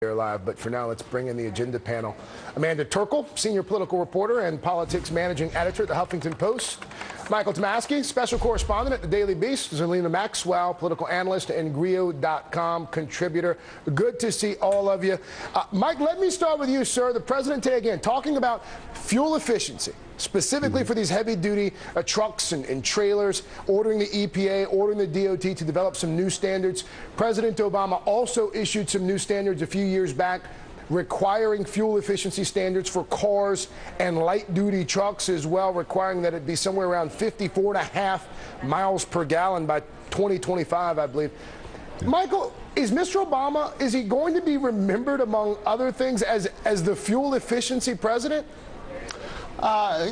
Here live, but for now, let's bring in the agenda panel. Amanda Turkle, senior political reporter and politics managing editor at the Huffington Post. Michael Tomasky, special correspondent at the Daily Beast. Zerlina Maxwell, political analyst and Grio.com contributor. Good to see all of you. Mike, let me start with you, sir. The president today, again, talking about fuel efficiency, specifically for these heavy-duty trucks and trailers, ordering the EPA, ordering the DOT to develop some new standards. President Obama also issued some new standards a few years back, requiring fuel efficiency standards for cars and light-duty trucks as well, requiring that it be somewhere around 54.5 miles per gallon by 2025, I believe. Michael, is Mr. Obama, is he going to be remembered, among other things, as the fuel efficiency president?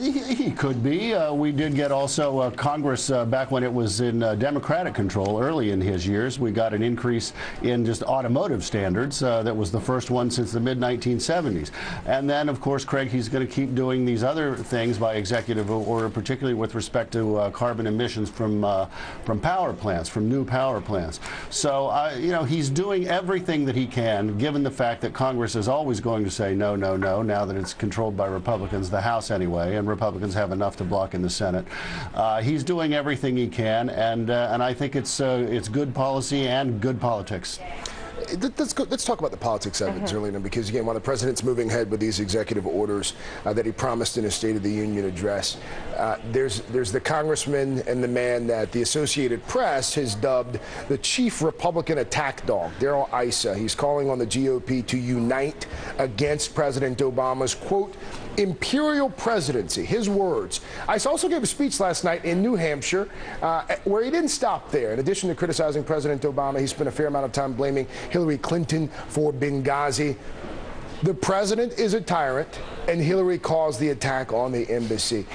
He could be. We did get also Congress back when it was in Democratic control early in his years. We got an increase in just automotive standards. That was the first one since the mid-1970s. And then, of course, Craig, he's going to keep doing these other things by executive order, particularly with respect to carbon emissions from power plants, from new power plants. So, you know, he's doing everything that he can, given the fact that Congress is always going to say no, no, no, now that it's controlled by Republicans, the House anyway, and Republicans have enough to block in the Senate. He's doing everything he can, and I think it's good policy and good politics. Let's talk about the politics of it, Zerlina, because, again, while the president's moving ahead with these executive orders that he promised in his State of the Union address, there's the congressman and the man that the Associated Press has dubbed the chief Republican attack dog, Darrell Issa. He's calling on the GOP to unite against President Obama's, quote, imperial presidency. His words. Issa also gave a speech last night in New Hampshire where he didn't stop there. In addition to criticizing President Obama, he spent a fair amount of time blaming Hillary Clinton for Benghazi. The president is a tyrant, and Hillary caused the attack on the embassy.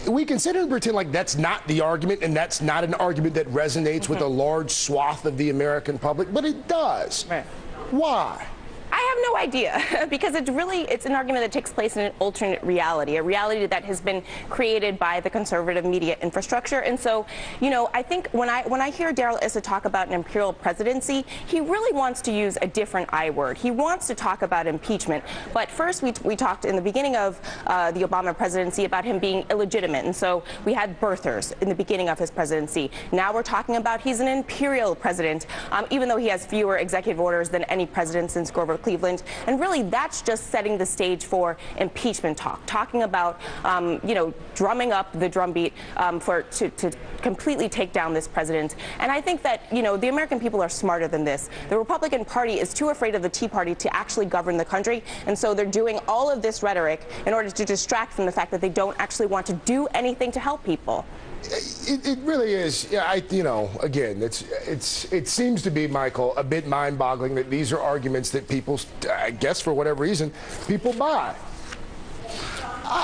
We can sit here and pretend like that's not the argument, and that's not an argument that resonates with a large swath of the American public, but it does. Right. Why? I have no idea, because it's an argument that takes place in an alternate reality, a reality that has been created by the conservative media infrastructure. And so, you know, I think when I hear Darrell Issa talk about an imperial presidency, he really wants to use a different I word. He wants to talk about impeachment. But first, we talked in the beginning of the Obama presidency about him being illegitimate. And so we had birthers in the beginning of his presidency. Now we're talking about he's an imperial president, even though he has fewer executive orders than any president since Grover Cleveland. And really, that's just setting the stage for impeachment talk, talking about, you know, drumming up the drumbeat to completely take down this president. And I think that, you know, the American people are smarter than this. The Republican Party is too afraid of the Tea Party to actually govern the country. And so they're doing all of this rhetoric in order to distract from the fact that they don't actually want to do anything to help people. It really is. Yeah, you know, again, it seems to be, Michael, a bit mind-boggling that these are arguments that people, I guess for whatever reason, people buy.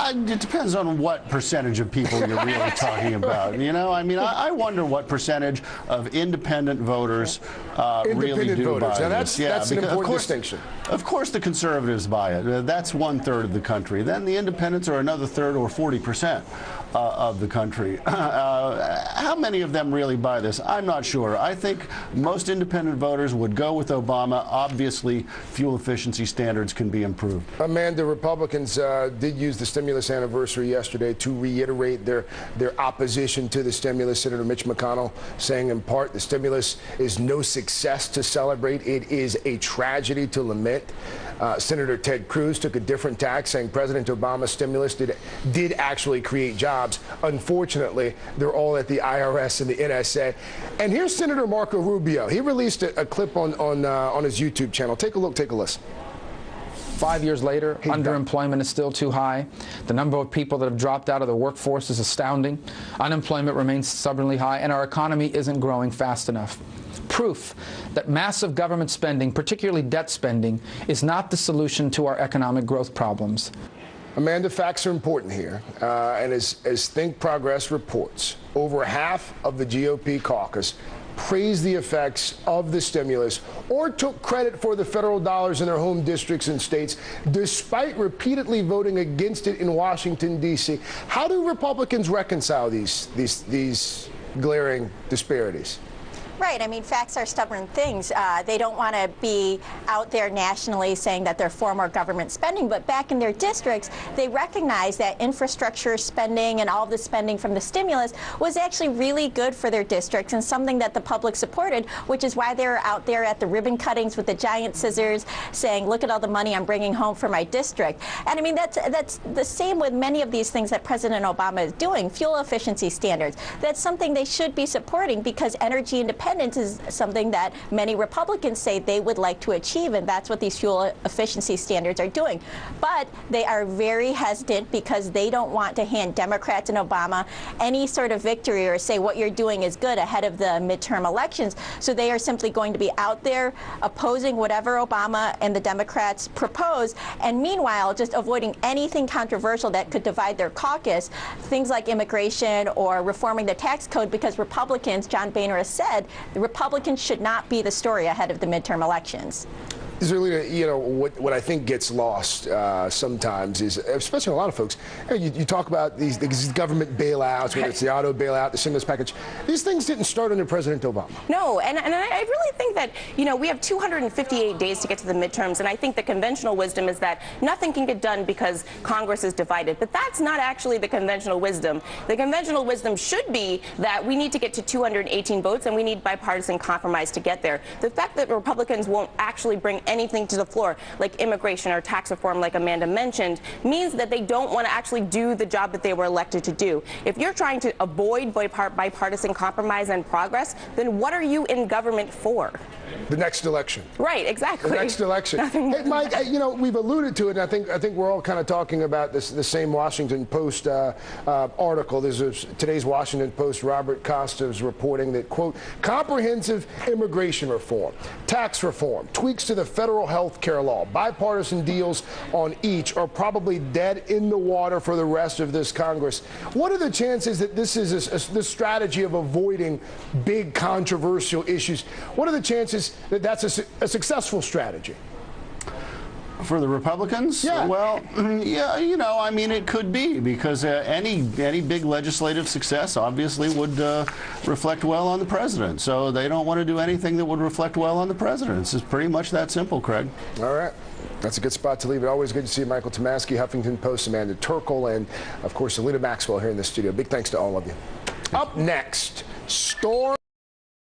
It depends on what percentage of people you're really talking about. You know, I mean, I wonder what percentage of independent voters really do buy now this. That's an important distinction. Of course the conservatives buy it. That's 1/3 of the country. Then the independents are another third, or 40% of the country. How many of them really buy this? I'm not sure. I think most independent voters would go with Obama. Obviously, fuel efficiency standards can be improved. Amanda, Republicans did use the stimulus anniversary yesterday to reiterate their opposition to the stimulus. Senator Mitch McConnell saying, in part, the stimulus is no success to celebrate. It is a tragedy to lament. Senator Ted Cruz took a different tack, saying President Obama's stimulus did actually create jobs. Unfortunately, they're all at the IRS and the NSA. And here's Senator Marco Rubio. He released a clip on his YouTube channel. Take a look, take a listen. 5 years later, underemployment is still too high. The number of people that have dropped out of the workforce is astounding. Unemployment remains stubbornly high, and our economy isn't growing fast enough. Proof that massive government spending, particularly debt spending, is not the solution to our economic growth problems. Amanda, facts are important here. And as Think Progress reports, over half of the GOP caucus praised the effects of the stimulus or took credit for the federal dollars in their home districts and states, despite repeatedly voting against it in Washington, D.C. How do Republicans reconcile these glaring disparities? Right. I mean, facts are stubborn things. They don't want to be out there nationally saying that they're for more government spending, but back in their districts, they recognize that infrastructure spending and all the spending from the stimulus was actually really good for their districts and something that the public supported, which is why they're out there at the ribbon cuttings with the giant scissors saying, look at all the money I'm bringing home for my district. And I mean, that's the same with many of these things that President Obama is doing. Fuel efficiency standards. That's something they should be supporting because energy independence is something that many Republicans say they would like to achieve, and that's what these fuel efficiency standards are doing. But they are very hesitant because they don't want to hand Democrats and Obama any sort of victory or say what you're doing is good ahead of the midterm elections. So they are simply going to be out there opposing whatever Obama and the Democrats propose, and meanwhile just avoiding anything controversial that could divide their caucus, things like immigration or reforming the tax code, because Republicans, John Boehner has said, the Republicans should not be the story ahead of the midterm elections. Zerlina, you know, what I think gets lost sometimes is, especially a lot of folks, you talk about these government bailouts, whether it's the auto bailout, the stimulus package. These things didn't start under President Obama. No, and I really think that, you know, we have 258 days to get to the midterms, and I think the conventional wisdom is that nothing can get done because Congress is divided. But that's not actually the conventional wisdom. The conventional wisdom should be that we need to get to 218 votes, and we need bipartisan compromise to get there. The fact that Republicans won't actually bring anything to the floor, like immigration or tax reform, like Amanda mentioned, means that they don't want to actually do the job that they were elected to do. If you're trying to avoid bipartisan compromise and progress, then what are you in government for? The next election. Right, exactly. The next election. Hey, Mike, you know, we've alluded to it, and I think we're all kind of talking about the same Washington Post article. There's today's Washington Post, Robert Costa's reporting that, quote, comprehensive immigration reform, tax reform, tweaks to the federal health care law, bipartisan deals on each are probably dead in the water for the rest of this Congress. What are the chances that this is this strategy of avoiding big controversial issues? What are the chances that that's a successful strategy? For the Republicans? Yeah. Well, yeah, you know, I mean, it could be, because any big legislative success obviously would reflect well on the president. So they don't want to do anything that would reflect well on the president. It's just pretty much that simple, Craig. All right. That's a good spot to leave it. Always good to see you, Michael Tomasky, Huffington Post, Amanda Turkle, and, of course, Zerlina Maxwell here in the studio. Big thanks to all of you. Up next, storm.